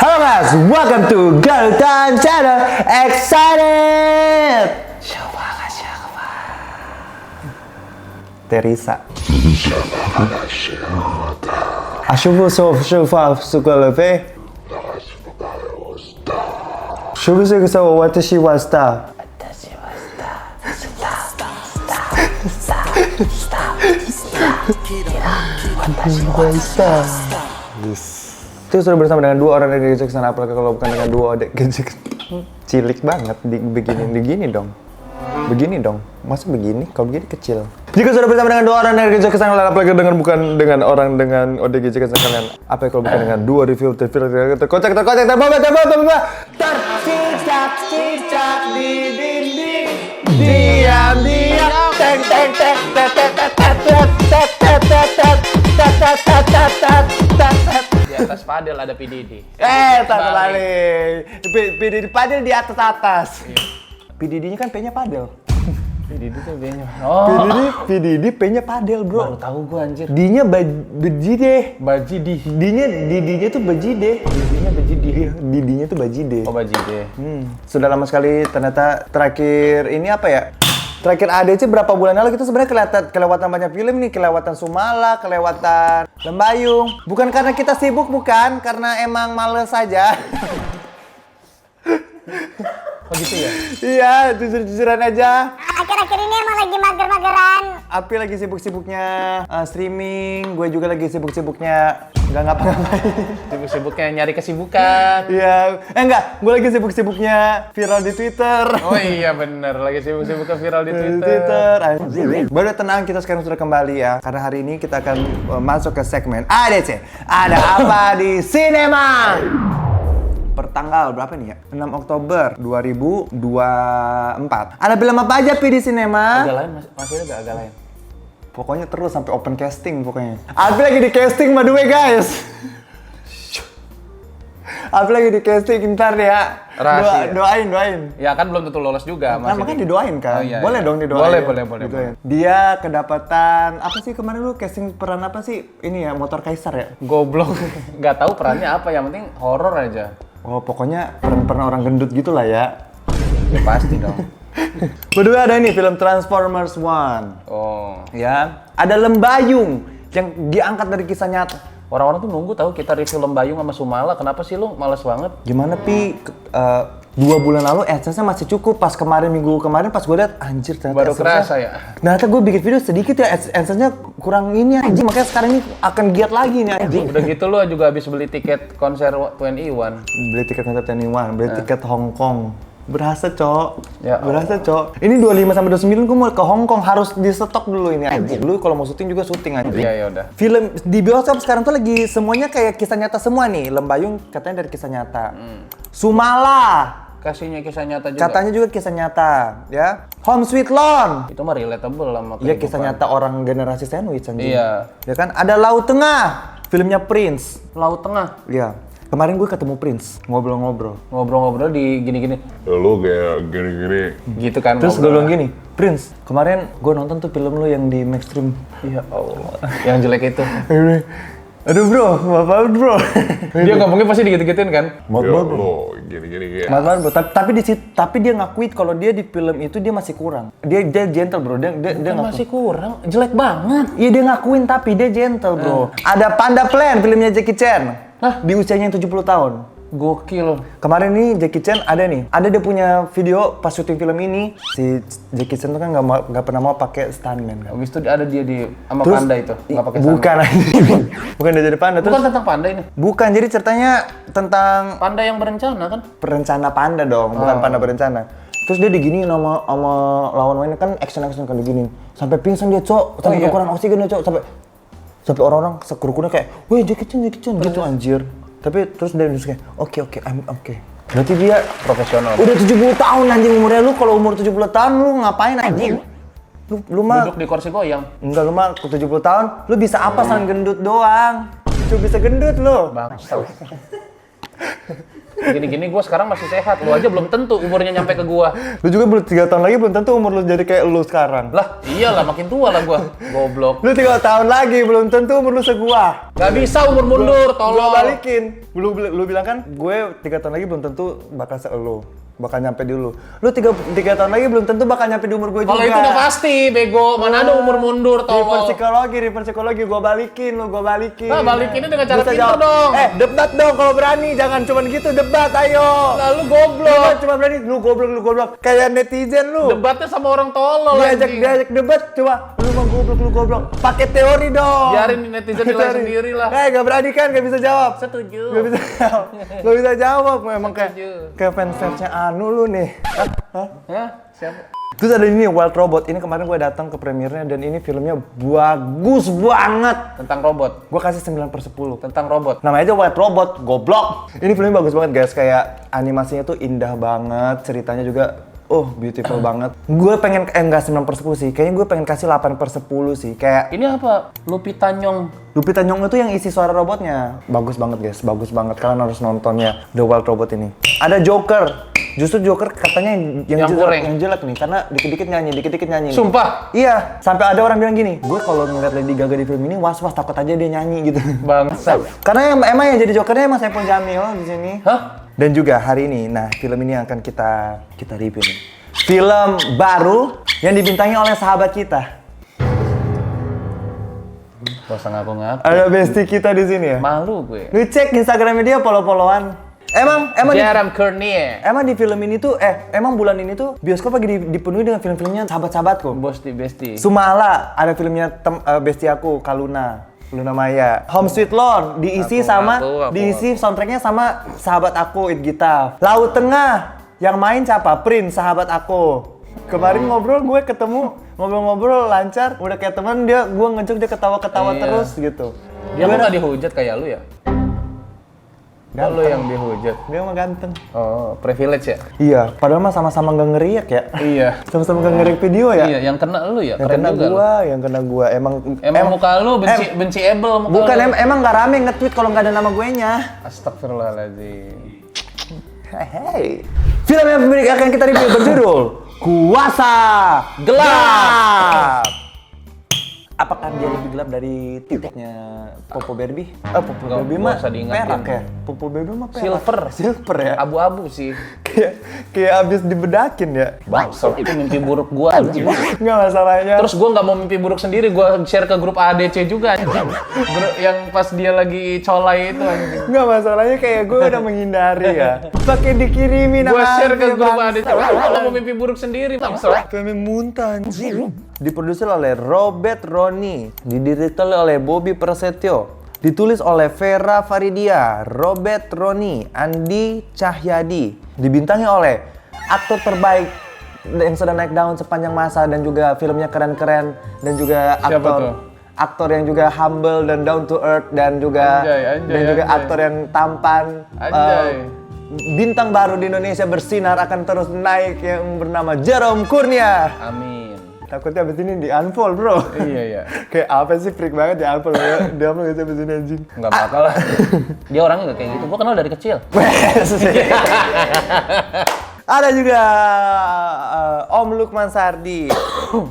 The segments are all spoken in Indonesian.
Halo guys, welcome to Galutan Channel. Excited. Siapa? Teresa. Aşubu sofa sukaleve. Shubu sukusa watashi wa star. Itu sudah bersama dengan dua orang dari Jackson, apalagi kalau bukan dengan dua orang dari cilik banget begini dong. Begini dong, masa begini? Kalau begini kecil. Jika sudah bersama dengan dua orang dari Jackson, apalagi bukan dengan orang dengan ODG Jackson kalian. Apa kalau bukan dengan dua review terkocak tercicak di dinding. Diam teng di atas padel ada PDD. Tak balik. PDD padel di atas. PDD-nya kan P-nya padel. PDD tuh B-nya. PDD P-nya padel, bro. Baru tahu gua anjir. D-nya bajide. Bajidi. D-nya tuh bajide. D-nya bajidi. D-nya tuh bajide. Oh, bajide. Sudah lama sekali ternyata terakhir ini apa ya? Terakhir ADC berapa bulan lalu kita sebenarnya kelewatan banyak film nih, kelewatan Sumala, kelewatan Lembayung. Bukan karena kita sibuk, bukan, karena emang males saja. Oh gitu ya? Iya, jujur-jujuran aja. Akhir-akhir ini emang lagi mager-mageran. Api lagi sibuk-sibuknya streaming, gue juga lagi sibuk-sibuknya nggak ngapa-ngapain. Sibuk-sibuknya nyari kesibukan. Iya, enggak, gue lagi sibuk-sibuknya viral di Twitter. Oh iya bener, lagi sibuk-sibuknya viral di Twitter. Anjir. Baru tenang, kita sekarang sudah kembali ya. Karena hari ini kita akan masuk ke segmen ADC. Ada apa di sinema? Pertanggal berapa nih ya? 6 Oktober 2024. Ada film apa aja Pi di sinema? Agak lain, masih ada agak lain. Pokoknya terus sampai open casting pokoknya. Alpi lagi di casting by the way guys. Alpi lagi di casting ntar ya. Doain. Ya kan belum tentu lolos juga. Nah, makanya didoain kan. Oh, iya, boleh iya. dong didoain. Boleh. Didoain. Dia kedapatan apa sih kemarin lu casting peran apa sih? Ini ya motor kaisar ya? Goblok. Nggak tahu perannya apa, yang penting horor aja. Oh pokoknya peran orang gendut gitu lah ya. Ya pasti dong. Kedua ada ini film Transformers One. Oh. Ya. Ada Lembayung yang diangkat dari kisah nyata. Orang-orang tuh nunggu tahu kita review Lembayung sama Sumala. Kenapa sih lu males banget? Gimana Pi? 2 bulan lalu AdSense-nya masih cukup. Pas minggu kemarin pas gue liat anjir ternyata Baru kerasa ya? Ternyata gue bikin video sedikit ya AdSense-nya kurang ini anjing. Makanya sekarang ini akan giat lagi nih anjing. Udah gitu lu juga habis beli tiket konser 21. Beli tiket konser 21, beli tiket Hong Kong. Berasa cok, Ya, berasa cok. Ini 25 sampai 29 gue mau ke Hong Kong, harus di stok dulu ini anjing. Lu kalau mau syuting juga syuting anjing. Iya, ya udah. Film di bioskop sekarang tuh lagi semuanya kayak kisah nyata semua nih. Lembayung katanya dari kisah nyata. Sumala Kasihnya kisah nyata juga. katanya juga kisah nyata, ya. Home Sweet Loan. Itu mah relatable sama Iya kisah nyata orang generasi sandwich anjing. Iya. Ya kan? Ada Laut Tengah, filmnya Prince. Laut Tengah. Iya. Kemarin gue ketemu Prince, ngobrol-ngobrol. Ngobrol-ngobrol di gini-gini. Lu kayak gini-gini. Gitu kan. Terus gue ngobrol. bilang gini, Prince, kemarin gue nonton tuh film lu yang di Maxstream. Ya Allah. Yang jelek itu. Aduh bro, maaf bro. Dia ngomongnya pasti digit-gitin kan? Maaf Ya banget bro. lu gini-gini kayak. Maaf banget bro. Tapi dia ngakui kalau dia di film itu dia masih kurang. Dia gentle bro. Dia ngaku. Masih kurang. Jelek banget. Iya dia ngakuin tapi dia gentle bro. Ada Panda Plan filmnya Jackie Chan. Hah? Di usianya yang 70 tahun. Gokil. Kemarin nih Jackie Chan ada dia punya video pas syuting film ini. Si Jackie Chan tuh kan nggak pernah mau pakai stuntman kan. Habis itu ada dia di sama Terus, panda itu. Nggak pakai bukan bukan dia jadi panda. Bukan Terus tentang panda ini. bukan, jadi ceritanya tentang Panda yang berencana kan? perencana panda dong, bukan panda berencana. Terus dia diginiin sama lawan mainnya kan action kan diginiin. Sampai pingsan dia, Cok. Sampai iya. kekurangan oksigen dia, Cok. Sampai orang-orang sekerukunnya kayak, "Woi, Jackie Chan gitu anjir." Tapi terus dia kayak, "Oke, I'm okay." Berarti dia Profesional. udah 70 tahun anjing umurnya. Lu kalau umur 70 tahun lu ngapain anjing? Lu mah Duduk di kursi goyang. enggak, lu mah ke 70 tahun lu bisa apa selain gendut doang? Cuma bisa gendut lu. Bangsa. Gini-gini gue sekarang masih sehat, lu aja belum tentu umurnya nyampe ke gua. Lu juga 3 tahun lagi belum tentu umur lu jadi kayak lu sekarang. Lah, iyalah makin tua lah gua. Goblok. Lu 3 tahun lagi belum tentu umur lu segua. Gak bisa umur mundur, Gua tolong. balikin. Lu bilang kan, gue 3 tahun lagi belum tentu bakal lu. Bakal nyampe di lu. Lu 3 tahun lagi belum tentu bakal nyampe di umur gue juga. Kalau itu udah pasti, bego. Mana ada umur mundur, tolong. Reverse psikologi, gua balikin. Nah, balikinnya dengan cara Bisa pintar jawab. dong. Debat dong kalau berani, jangan cuman gitu debat, ayo. Lalu goblok. Cuma berani, lu goblok. Kayak netizen lu. Debatnya sama orang tolol anjing. Diajak debat, coba. Lu goblok. Pakai teori dong. Biarin netizen nilai sendiri lah. Gak berani kan, gak bisa jawab. Setuju. Gak bisa jawab. Gak bisa jawab, memang Setuju. kayak fans-fansnya Anu lu nih. Hah? Siapa? Terus ada ini Wild Robot. Ini kemarin gue datang ke premiernya dan ini filmnya bagus banget. Tentang robot. Gue kasih 9/10. Tentang robot. Namanya aja Wild Robot, goblok. Ini filmnya bagus banget guys, kayak animasinya tuh indah banget, ceritanya juga beautiful banget. Gue pengen, enggak 9/10 sih, kayaknya gue pengen kasih 8/10 sih. Kayak Ini apa? Lupita Nyong. Lupita Nyong'o itu yang isi suara robotnya. Bagus banget guys, bagus banget. Kalian harus nontonnya, The Wild Robot ini. Ada Joker. Justru Joker katanya Yang kurang. yang jelek nih, karena dikit-dikit nyanyi. Sumpah? Iya, sampai ada orang bilang gini, gue kalau ngeliat Lady Gaga di film ini was-was takut aja dia nyanyi gitu. Bangsat. Karena emang yang jadi Jokernya emang Saipul Jamil di sini. Hah? Dan juga hari ini, nah film ini yang akan kita review nih. Film baru yang dibintangi oleh sahabat kita. Gak usah ngaku-ngaku. Ada bestie kita di sini ya. Malu gue. Lu cek Instagramnya dia follow-followan. Emang Jerem Cournier. emang di film ini tuh, emang bulan ini tuh bioskop lagi dipenuhi dengan film-filmnya sahabat-sahabatku. Besti. Sumala, ada filmnya bestie aku, Kaluna. Luna Maya. Home Sweet Loan diisi diisi soundtracknya sama sahabat aku, It Gita. Laut Tengah yang main siapa? Prince, sahabat aku. Kemarin ngobrol lancar, udah kayak teman gue ngejek dia ketawa-ketawa Iya. terus gitu. Dia kok gak dihujat kayak lu ya? Ganteng. Lu yang dihujat. Dia mah ganteng. Oh, privilege ya? Iya, padahal mah sama-sama nggak ngeriak ya. Iya. Sama-sama nggak ngeriak video ya. Iya, yang kena lu ya? Yang Keren kena juga lu. yang kena gua. Emang muka lu benci-able muka Bukan, lu. emang nggak rame nge-tweet kalau nggak ada nama gue nya. Astagfirullahaladzim. Hey. Film yang akan kita review berjudul Kuasa Gelap. Apakah dia lebih gelap dari titiknya Popo Barbie? Popo Nggak, Barbie nggak mah usah diingetin. perak ya? Popo Barbie mah perak. Silver ya? Abu-abu sih. kayak abis dibedakin ya? Bangsat, itu mimpi buruk gua anjing. Nggak masalahnya. Terus gua nggak mau mimpi buruk sendiri, gua share ke grup ADC juga anjing. Grup yang pas dia lagi colai itu anjing. Nggak masalahnya kayak gue udah menghindari ya. Pakai dikirimin Gua sama share ke dia, grup bangsa. ADC. Gua nggak mau mimpi buruk sendiri, bangsat. Film muntah anjing. Diproduksi oleh Robert Roni, didirectori oleh Bobby Prasetyo, ditulis oleh Vera Faridia, Robert Roni, Andi Cahyadi, dibintangi oleh aktor terbaik yang sedang naik daun sepanjang masa dan juga filmnya keren-keren dan juga Siapa tuh? aktor yang juga humble dan down to earth dan juga Anjay. aktor yang tampan. Anjay. Bintang baru di Indonesia bersinar akan terus naik yang bernama Jerome Kurnia. Amin. Takutnya abis ini di-unfollow bro. Iya. Kayak apa sih, freak banget di-unfollow ya. Dia mau ngisi abis ini anjing. Nggak bakal lah. Dia orangnya nggak kayak gitu. Gua kenal dari kecil. Ada juga Om Lukman Sardi.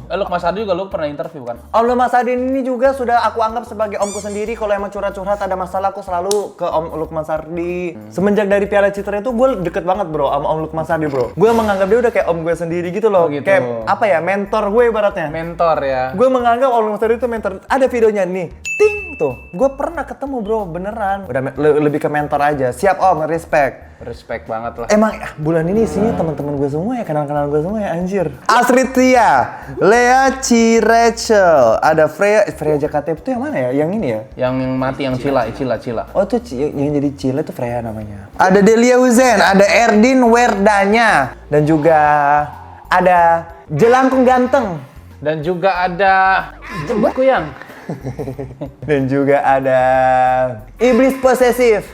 Mas Ardi juga lu pernah interview kan? Om Lukman Sardi ini juga sudah aku anggap sebagai omku sendiri. Kalau emang curhat-curhat ada masalah, aku selalu ke Om Lukman Sardi. Semenjak dari Piala Citra itu gue deket banget bro sama Om Lukman Sardi bro. Gue menganggap dia udah kayak om gue sendiri gitu loh. Oh, gitu. Kayak apa ya, mentor gue ibaratnya. Mentor ya. Gue menganggap Om Lukman Sardi itu mentor. Ada videonya nih, ting tuh. Gue pernah ketemu bro, beneran. Udah lebih ke mentor aja. Siap Om, respect. Respect banget lah. Emang bulan ini isinya teman-teman gue semua ya, kenal-kenal gue semua ya, anjir. Astrid Tia, Lea Rachel, ada Freya Jakarta itu yang mana ya? Yang ini ya? Yang mati yang Cila. Oh tuh yang jadi Cila itu Freya namanya. Ada Delia Uzen, ada Erdin Werdanya, dan juga ada Jelangkung Ganteng. Dan juga ada Jembut Kuyang. Dan juga ada Iblis Posesif.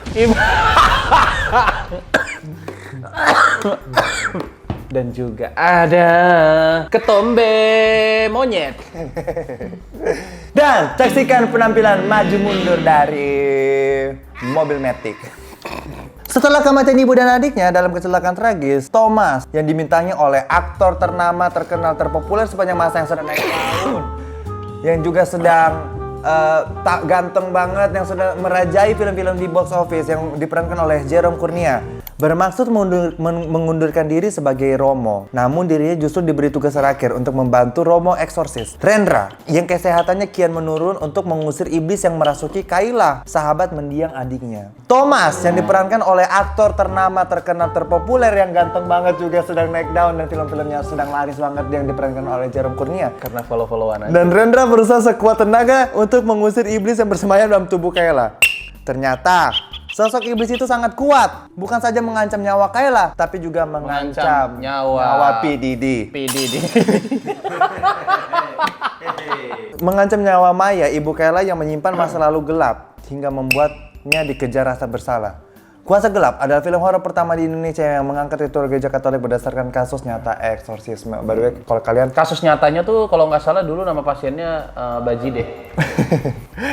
Dan juga ada Ketombe Monyet. Dan saksikan penampilan maju mundur dari mobil Matic. Setelah kematian ibu dan adiknya dalam kecelakaan tragis, Thomas yang dibintangi oleh aktor ternama, terkenal, terpopuler sepanjang masa yang sedang naik daun, yang juga sedang tak ganteng banget, yang sudah merajai film-film di box office, yang diperankan oleh Jerome Kurnia, bermaksud mengundurkan diri sebagai Romo. Namun dirinya justru diberi tugas terakhir untuk membantu Romo eksorsis. Rendra, yang kesehatannya kian menurun untuk mengusir iblis yang merasuki Kayla, sahabat mendiang adiknya. Thomas, yang diperankan oleh aktor ternama, terkenal, terpopuler, yang ganteng banget juga sedang naik daun dan film-filmnya sedang laris banget, yang diperankan oleh Jerome Kurnia. Karena follow-followan aja. Dan Rendra berusaha sekuat tenaga untuk mengusir iblis yang bersemayam dalam tubuh Kayla. Ternyata sosok iblis itu sangat kuat, bukan saja mengancam nyawa Kayla, tapi juga mengancam nyawa PDD. Mengancam nyawa Maya, ibu Kayla yang menyimpan masa lalu gelap, hingga membuatnya dikejar rasa bersalah. Kuasa Gelap adalah film horor pertama di Indonesia yang mengangkat ritual gereja Katolik berdasarkan kasus nyata eksorsisme. By the way, kalau kalian Kasus nyatanya tuh kalau nggak salah dulu nama pasiennya Baji deh.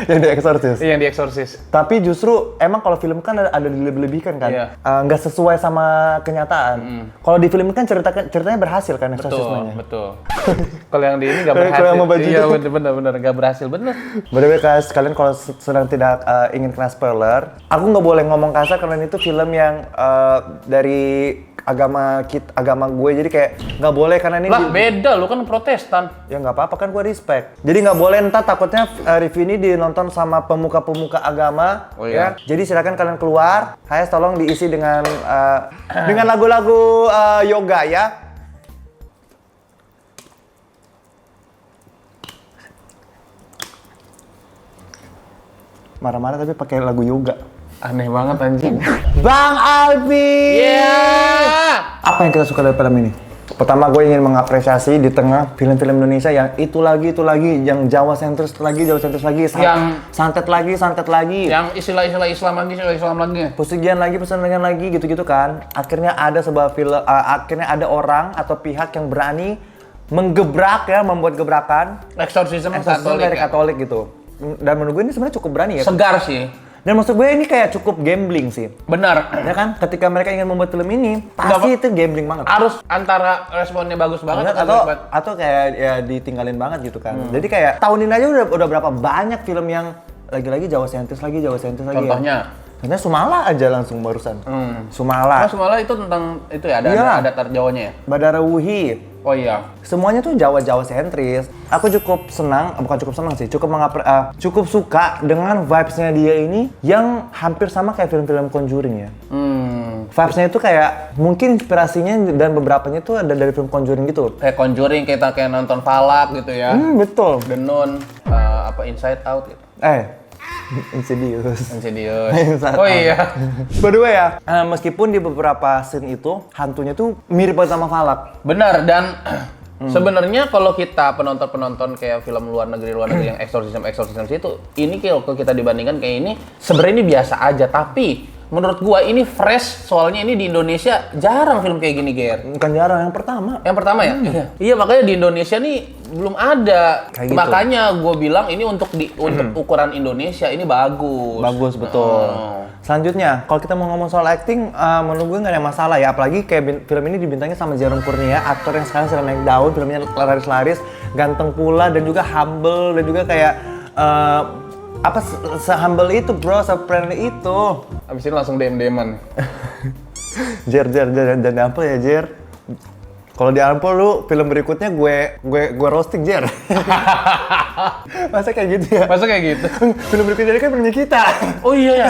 yang dieksorsis. Yang dieksorsis. Tapi justru emang kalau film kan ada dilebih-lebihkan kan, Iya. Nggak sesuai sama kenyataan. Kalau di film kan ceritanya berhasil kan eksorsismenya. Betul. Kalau yang di ini nggak Kalau berhasil. yang sama Baji Iya itu. bener nggak berhasil bener. By the way guys, kalian kalau sedang tidak ingin kena spoiler, aku nggak boleh ngomong kasar karena itu film yang dari agama gue, jadi kayak nggak boleh karena ini Lah beda, lu kan Protestan. ya nggak apa-apa kan, gue respect. Jadi nggak boleh, entar takutnya review ini dinonton sama pemuka-pemuka agama. Oh iya. Ya. Jadi silakan kalian keluar. Hayes tolong diisi dengan lagu-lagu yoga ya. Marah-marah tapi pakai lagu yoga. Aneh banget anjing. Bang Albi. Yeah. Apa yang kita suka dari film ini? Pertama, gue ingin mengapresiasi di tengah film-film Indonesia yang itu lagi, yang Jawa sentris lagi, Yang- santet lagi. Yang istilah-istilah Islam lagi. Pesugihan lagi, gitu-gitu kan. Akhirnya ada sebuah film, akhirnya ada orang atau pihak yang berani menggebrak ya, membuat gebrakan. Eksorsisme Eksorsisme dari ya? Katolik gitu. Dan menurut gue ini sebenarnya cukup berani ya. Segar sih. Dan maksud gue ini kayak cukup gambling sih. Benar. Ya kan? Ketika mereka ingin membuat film ini, pasti itu gambling banget. Harus antara responnya bagus banget Atau kayak ya ditinggalin banget gitu kan. Jadi kayak tahun ini aja udah berapa banyak film yang lagi-lagi Jawa sentris lagi. Contohnya? Karena Sumala aja langsung barusan. Sumala. Mas malah itu tentang itu ya, Iya. ada Jawanya ya? Badara Wuhi. Oh iya. Semuanya tuh Jawa sentris. Aku cukup senang, cukup suka dengan vibes-nya dia ini yang hampir sama kayak film-film Conjuring ya. Vibes-nya itu kayak mungkin inspirasinya dan beberapanya tuh ada dari film Conjuring gitu. Kayak Conjuring, kita kayak nonton Falak gitu ya. Betul. The Nun, Inside Out gitu. Insidious. Insidious. Oh iya. By the way ya, meskipun di beberapa scene itu hantunya tuh mirip banget sama Falak. Benar, dan sebenarnya kalau kita penonton kayak film luar negeri yang eksorsisme itu, ini kalau kita dibandingkan kayak ini sebenarnya ini biasa aja, tapi menurut gua ini fresh, soalnya ini di Indonesia jarang film kayak gini, Ger. Bukan jarang, yang pertama. Yang pertama ya? Iya, makanya di Indonesia nih belum ada. Kayak gitu. Makanya gue bilang ini untuk ukuran Indonesia ini bagus. Bagus, betul. Selanjutnya, kalau kita mau ngomong soal acting, menurut gue nggak ada masalah ya. Apalagi kayak film ini dibintangi sama Jerome Kurnia, aktor yang sekarang sedang naik daun, filmnya laris-laris, ganteng pula, dan juga humble, dan juga kayak se-humble itu bro, se-friendly itu. Abis ini langsung DM-an. Jer, jangan apa ya Jer. Kalau di Ampol lu film berikutnya gue roasting Jer. Masa kayak gitu ya? Masa kayak gitu? Film berikutnya ini kan filmnya kita. Oh iya ya.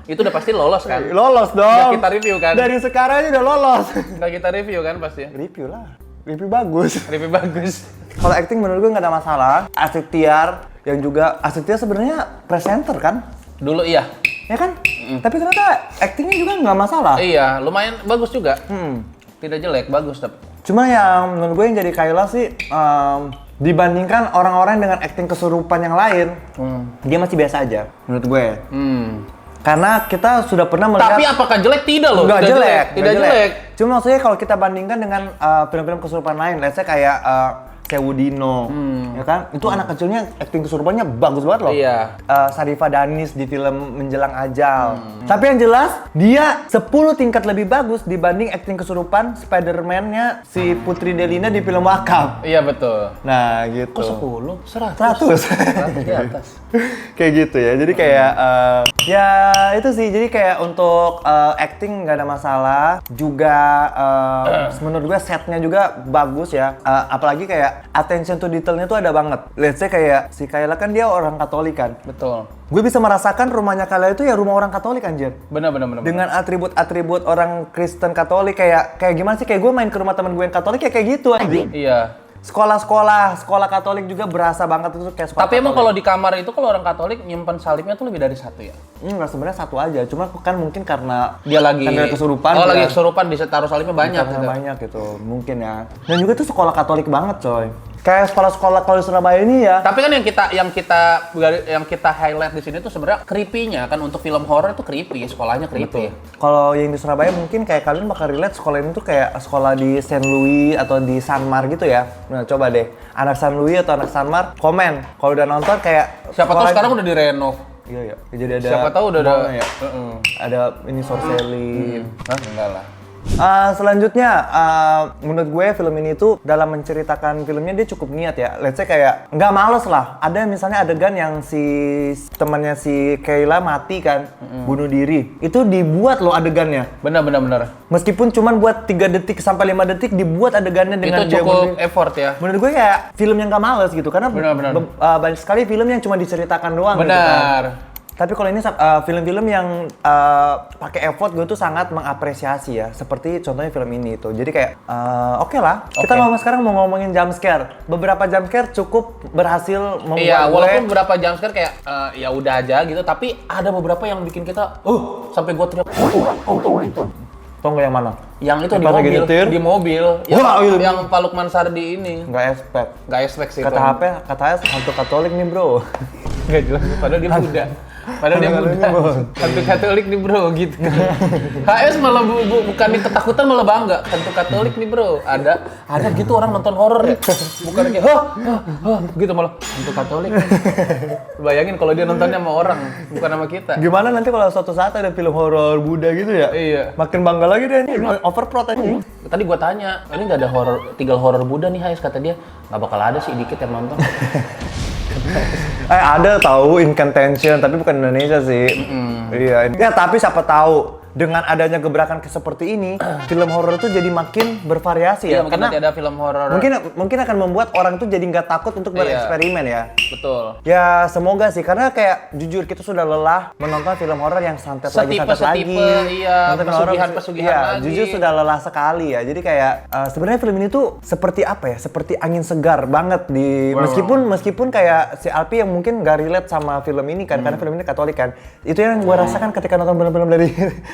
Itu udah pasti lolos kan? Lolos dong. Udah kita review kan? Dari sekarang aja udah lolos. Udah kita review kan pasti? Review lah. Review bagus. Review bagus. Kalau acting menurut gue nggak ada masalah. Astrid Tiar yang juga Astrid Tiar sebenarnya presenter kan? Dulu iya. Ya kan? Tapi ternyata actingnya juga nggak masalah. Iya, lumayan bagus juga. Tidak jelek, bagus tapi. Cuma yang menurut gue yang jadi Kayla sih dibandingkan orang-orang dengan acting kesurupan yang lain, dia masih biasa aja menurut gue. Karena kita sudah pernah melihat. Tapi apakah jelek? Tidak loh. Nggak jelek. Tidak jelek. Cuma maksudnya kalau kita bandingkan dengan film-film kesurupan lain, let's say kayak Sewudino, ya kan? Itu anak kecilnya acting kesurupannya bagus banget loh. Iya. Sarifa Danis di film Menjelang Ajal. Tapi yang jelas dia 10 tingkat lebih bagus dibanding acting kesurupan Spider-Man-nya si Putri Delina di film Wakaf. Iya betul. Nah, gitu. Kok 10? 100. 100 di atas. Kayak gitu ya. Jadi kayak ya itu sih. Jadi kayak untuk acting nggak ada masalah. Juga menurut gue setnya juga bagus ya. Apalagi kayak attention to detailnya tuh ada banget. Let's say kayak si Kayla kan dia orang Katolik kan. Betul. Gue bisa merasakan rumahnya Kayla itu ya rumah orang Katolik anjir. Benar. Dengan atribut-atribut orang Kristen Katolik kayak gimana sih? Kayak gue main ke rumah teman gue yang Katolik ya kayak gitu anjing. Iya. Sekolah Katolik juga berasa banget itu kayak sekolah. Tapi emang Katolik. kalau di kamar itu kalau orang Katolik nyimpan salibnya tuh lebih dari satu ya? Enggak, sebenarnya satu aja. Cuma kan mungkin karena Dia lagi tanda kesurupan. Oh, lagi kan. kesurupan bisa taruh salibnya banyak Karena gitu. banyak gitu, mungkin ya. Dan juga tuh sekolah Katolik banget, coy. Kayak sekolah-sekolah kalau di Surabaya ini ya. Tapi kan yang kita highlight di sini tuh sebenarnya creepy-nya kan untuk film horor itu creepy, sekolahnya creepy. Kalau yang di Surabaya mungkin kayak kalian bakal relate sekolah ini tuh kayak sekolah di Saint Louis atau di Sanmar gitu ya. Nah, coba deh. Anak Saint Louis atau anak Sanmar, komen. Kalau udah nonton kayak Siapa tahu sekarang udah direnov. Iya. Jadi ada Siapa tahu udah ada mallnya ya. Ada ini Sorcelli. Hah? Enggak lah. Selanjutnya, menurut gue film ini tuh dalam menceritakan filmnya dia cukup niat ya. Let's say kayak nggak males lah. Ada misalnya adegan yang si temannya si Kayla mati kan, bunuh diri. Itu dibuat loh adegannya. Benar. Meskipun cuman buat 3 detik sampai 5 detik dibuat adegannya dengan Itu dia cukup bunuh diri. effort ya. Menurut gue kayak film yang nggak males gitu karena Benar. banyak sekali film yang cuma diceritakan doang gitu kan. Benar. Tapi kalau ini film-film yang pakai effort gue tuh sangat mengapresiasi ya. Seperti contohnya film ini tuh. Jadi kayak oke lah. Kita sekarang mau ngomongin jump scare. Beberapa jump scare cukup berhasil membuat Iya, gue walaupun beberapa jumpscare kayak ya udah aja gitu, tapi ada beberapa yang bikin kita sampai gua teriak. tau nggak yang mana? Yang itu di Pas lagi mobil, nyetir. di mobil. Wah, iya. Yang Pak Lukman Sardi ini. Nggak expect. Nggak expect sih Kata itu. HP, katanya hantu Katolik nih bro. Nggak jelas, padahal dia Buddha. Padahal dia Buddha. Hantu Katolik nih bro, gitu kan. HS malah bukan ketakutan malah bangga. Hantu Katolik nih bro. Ada gitu orang nonton horor ya. Bukan kayak, gitu malah. Hantu Katolik. Bayangin kalau dia nontonnya sama orang, bukan sama kita. Gimana nanti kalau suatu saat ada film horor Buddha gitu ya? Iya. Makin bangga lagi deh. Overprot aja. Tadi gua tanya, ini nggak ada tinggal horor Buddha nih HS, kata dia. Nggak bakal ada sih, dikit yang nonton. Ada tahu Incantation tapi bukan Indonesia sih. Iya. Ya tapi siapa tahu dengan adanya gebrakan seperti ini, film horor itu jadi makin bervariasi Iya, ya. mungkin nanti ada film horor. Mungkin akan membuat orang tuh jadi nggak takut untuk bereksperimen ya. Betul. Ya semoga sih karena kayak jujur kita sudah lelah menonton film horor yang santet lagi. Iya, Nonton film horor, pesugihan iya, lagi. jujur sudah lelah sekali ya. Jadi kayak sebenarnya film ini tuh seperti apa ya? Seperti angin segar banget di meskipun kayak si Alpi yang mungkin nggak relate sama film ini kan karena film ini Katolik kan. Itu yang gue rasakan ketika nonton film-film dari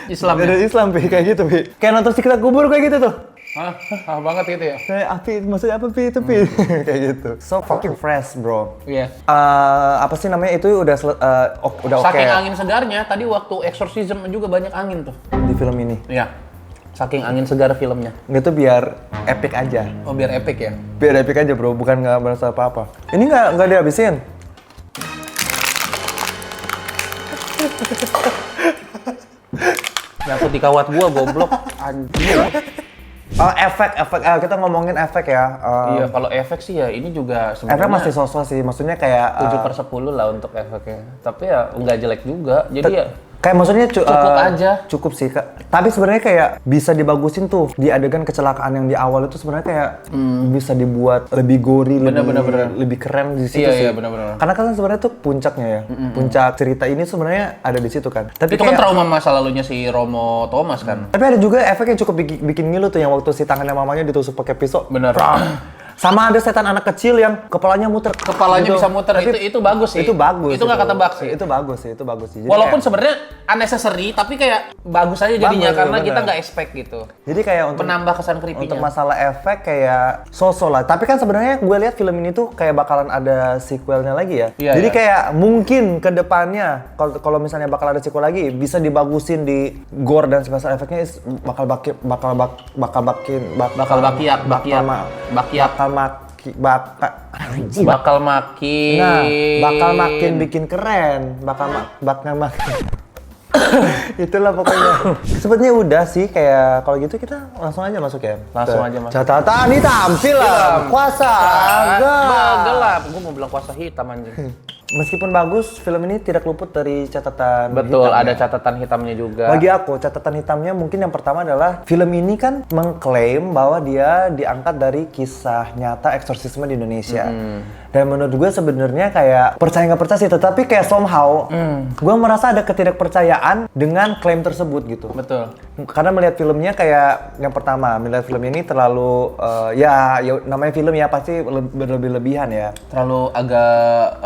Islam dari Islam Pi, kayak gitu Pi. Kayak nonton Siksa Kubur kayak gitu tuh. Hah, banget gitu ya? Kayak Api, maksudnya apa Pi itu Pi? Kayak gitu. So fucking fresh bro. Iya. Apa sih namanya itu udah udah oke. Saking angin segarnya, tadi waktu exorcism juga banyak angin tuh. Di film ini. Iya. Saking angin segar filmnya. Itu biar epic aja. Oh, biar epic ya? Biar epic aja bro, bukan nggak merasa apa-apa. Ini nggak dihabisin. Nyangkut di kawat gua, goblok. Anjir. Efek kita ngomongin efek ya. Iya, kalau efek sih ya ini juga Efek sebenarnya masih sosok sih, maksudnya kayak 7/10 lah untuk efeknya. Tapi ya nggak jelek juga. Jadi ya kayak maksudnya cukup aja. Cukup sih Kak. Tapi sebenarnya kayak bisa dibagusin tuh di adegan kecelakaan yang di awal itu sebenarnya kayak bisa dibuat lebih gory, lebih keren di situ sih. Iya, benar-benar. Karena kan sebenarnya tuh puncaknya ya. Puncak cerita ini sebenarnya ada di situ kan. Tapi itu kan kayak, trauma masa lalunya si Romo Thomas kan. tapi ada juga efek yang cukup bikin ngilu tuh yang waktu si tangannya mamanya ditusuk pakai pisau. Bener. Sama ada setan anak kecil yang kepalanya muter. Kepalanya Gitu. bisa muter, Tapi itu bagus sih. Itu bagus. Itu nggak ketebak sih. Itu bagus sih. Jadi Walaupun kayak- sebenarnya unnecessary, tapi kayak bagus aja jadinya Bagus, karena bener. kita nggak expect gitu. Jadi kayak untuk Menambah kesan creepy-nya. Untuk masalah efek kayak so-so lah. Tapi kan sebenarnya gue lihat film ini tuh kayak bakalan ada sequelnya lagi ya. Iya, Jadi iya. kayak mungkin ke depannya kalau misalnya bakal ada sequel lagi bisa dibagusin di gore dan special efeknya bakal bakal makin. Nah, bakal makin bikin keren, bakal makin. Itulah pokoknya. Sepertinya udah sih, kayak kalau gitu kita langsung aja masuk ya. Langsung aja masuk. Catatan hitam film. Kuasa gelap. Gue mau bilang kuasa hitam anjing. Meskipun bagus, film ini tidak luput dari catatan Betul, hitamnya. ada catatan hitamnya juga. Bagi aku, catatan hitamnya mungkin yang pertama adalah film ini kan mengklaim bahwa dia diangkat dari kisah nyata eksorsisme di Indonesia. Dan menurut gue sebenarnya kayak percaya nggak percaya sih, tetapi kayak somehow gue merasa ada ketidakpercayaan dengan klaim tersebut gitu. Betul. Karena melihat filmnya kayak yang pertama, melihat film ini terlalu ya namanya film ya pasti berlebih-lebihan ya. Terlalu agak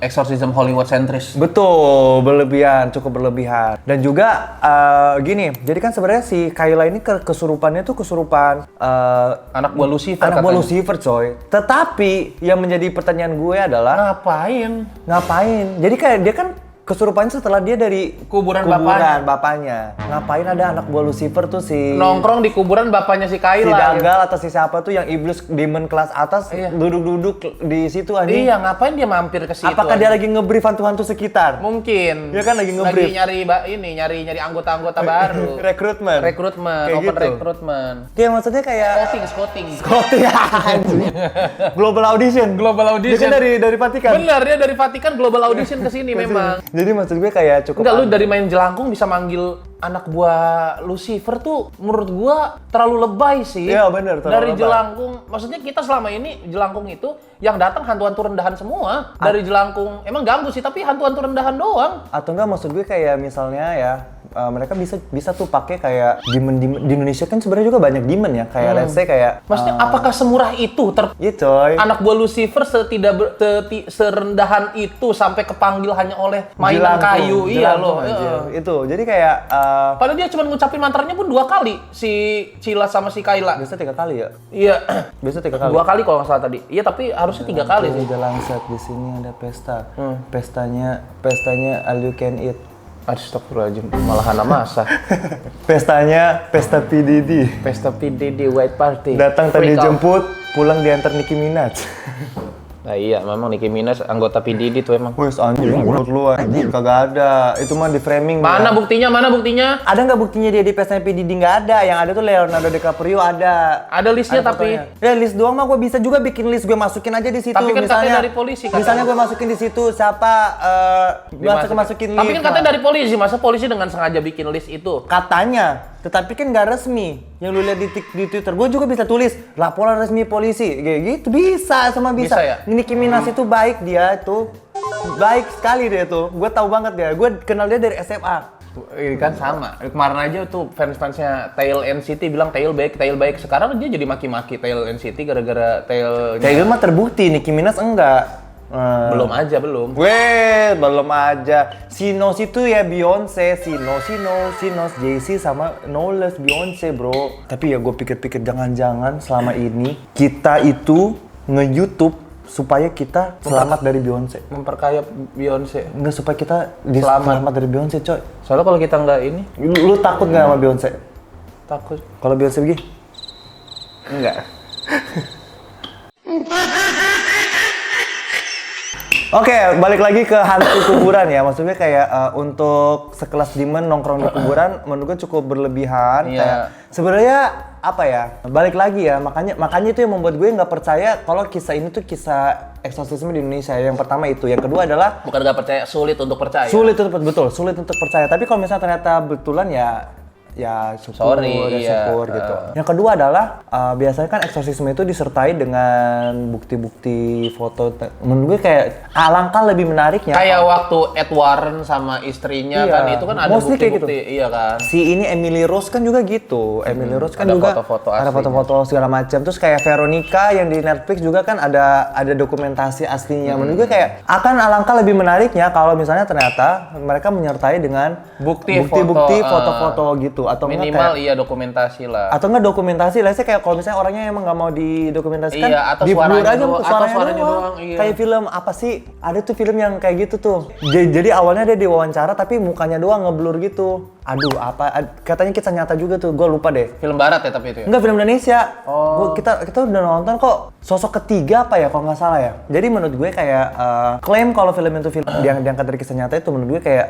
exorcism Hollywood sentris. Betul, berlebihan, cukup berlebihan. Dan juga gini, jadi kan sebenarnya si Kayla ini kesurupannya tuh kesurupan Anak buah Lucifer anak buah katanya. Lucifer coy. Tetapi yang menjadi pertanyaan gue adalah ngapain? Jadi kayak dia kan kesurupannya setelah dia dari Kuburan bapaknya. Ngapain ada anak buah Lucifer tuh si Nongkrong di kuburan bapaknya si si Kayla. Dagal atau si siapa tuh yang iblis demon kelas atas Iya. duduk-duduk di situ anjing. Iya, ngapain dia mampir ke situ? Apakah dia anjing? lagi nge-brief hantu-hantu sekitar? Mungkin. Dia kan lagi nge-brief. nyari anggota-anggota baru. Rekrutmen. Rekrutmen, Kayak open gitu. rekrutmen. Kayak maksudnya kayak Scouting. anjing. Global audition. Global Dia audition. kan dari Vatikan. Bener, dia dari Vatikan global audition ke sini memang. Jadi maksud gue kayak cukup Enggak, lu dari main jelangkung bisa manggil anak buah Lucifer tuh menurut gua terlalu lebay sih. Iya, bener, terlalu Dari lebay. jelangkung, maksudnya kita selama ini jelangkung itu yang datang hantu-hantu rendahan semua. Dari jelangkung, emang ganggu sih, tapi hantu-hantu rendahan doang. atau enggak maksud gue kayak misalnya ya mereka bisa tuh pakai kayak demon di Indonesia kan sebenarnya juga banyak demon ya kayak let's say kayak Maksudnya apakah semurah itu iya coy. anak buah Lucifer serendahan itu sampai kepanggil hanya oleh mainan Jelangkung, kayu? Iya jelangkung, loh. anjir. Itu jadi kayak Padahal dia cuma ngucapin mantranya pun 2 kali si Cila sama si Kayla. biasa 3 kali ya. Iya. Biasa 3 kali. 2 kali kalau nggak salah tadi. Iya, tapi harusnya 3 kali sih. Udah langsat di sini ada pesta. Pestanya all you can eat. Astagfirullahaladzim, malahan masa. Pesta PDD. Pesta PDD White Party. Datang tadi Freak out. jemput, pulang diantar Nicki Minaj. Nah iya, memang Nicki Minaj anggota PDD tuh emang. Wes anjing, menurut lu anjing kagak ada. Itu mah di framing. Mana ya. buktinya? Mana buktinya? Ada nggak buktinya dia di pestanya PDD? Nggak ada. Yang ada tuh Leonardo DiCaprio ada. Ada listnya tapi. fotonya. Ya list doang mah gue bisa juga bikin list, gue masukin aja di situ. Tapi kan katanya dari polisi, katanya. Misalnya gue masukin di situ siapa masukin list. Tapi kan katanya dari polisi, masa polisi dengan sengaja bikin list itu? Katanya, tetapi kan nggak resmi. Yang lu lihat di Twitter, gue juga bisa tulis laporan resmi polisi, kayak gitu bisa bisa. Bisa ya? Nicki Minaj itu baik dia tuh, baik sekali dia tuh. Gue tahu banget dia, gue kenal dia dari SMA. Ini kan sama. Kemarin aja tuh fans-fansnya Tail NCT bilang Tail baik. Sekarang dia jadi maki-maki Tail NCT gara-gara Tail. Kayak gitu mah terbukti, Nicki Minaj enggak. Belum aja, belum. Weh, belum aja. Si Nos itu ya Beyonce, si Nos, Jay-Z sama Knowles Beyonce bro. Tapi ya gue pikir-pikir jangan-jangan selama ini kita itu nge-YouTube supaya kita selamat dari Beyonce. Memperkaya Beyonce. Enggak, supaya kita Selamat. selamat dari Beyonce coy. Soalnya kalau kita nggak ini, Lu takut nggak sama Beyonce? takut. Kalau Beyonce begini? Enggak. Oke, balik lagi ke hantu kuburan ya. Maksudnya kayak untuk sekelas demon nongkrong di kuburan menurut gue cukup berlebihan. Iya. Kayak sebenarnya apa ya? Balik lagi ya. Makanya itu yang membuat gue nggak percaya kalau kisah ini tuh kisah eksorsisme di Indonesia. Yang pertama itu. Yang kedua adalah Bukan nggak percaya, sulit untuk percaya. sulit untuk percaya. Tapi kalau misalnya ternyata betulan ya syukur, Sorry, iya. syukur gitu. Yang kedua adalah biasanya kan eksorsisme itu disertai dengan bukti-bukti foto. Menurut gue kayak alangkah lebih menariknya. Kayak waktu Ed Warren sama istrinya Iya. kan itu kan ada Mostly kayak bukti-bukti, iya kan. Si ini Emily Rose kan juga gitu. Emily Rose kan ada juga foto-foto ada aslinya. foto-foto segala macam. Terus kayak Veronica yang di Netflix juga kan ada dokumentasi aslinya. Menurut gue kayak akan alangkah lebih menariknya kalau misalnya ternyata mereka menyertai dengan Bukti bukti-bukti foto, foto-foto gitu. gitu atau enggak Minimal kayak iya dokumentasi lah. atau enggak dokumentasi lah, saya kayak kalau misalnya orangnya emang nggak mau didokumentasikan, Iya, atau di blur suaranya aja doang, atau suaranya doang, iya. Kayak film apa sih? Ada tuh film yang kayak gitu tuh. Jadi awalnya dia diwawancara tapi mukanya doang ngeblur gitu. Aduh, katanya kisah nyata juga tuh, gue lupa deh. Film barat ya tapi itu ya? Enggak, film Indonesia. Oh. Kita udah nonton kok. Sosok ketiga apa ya kalau nggak salah ya. Jadi menurut gue kayak klaim kalau film itu film yang diangkat dari kisah nyata itu menurut gue kayak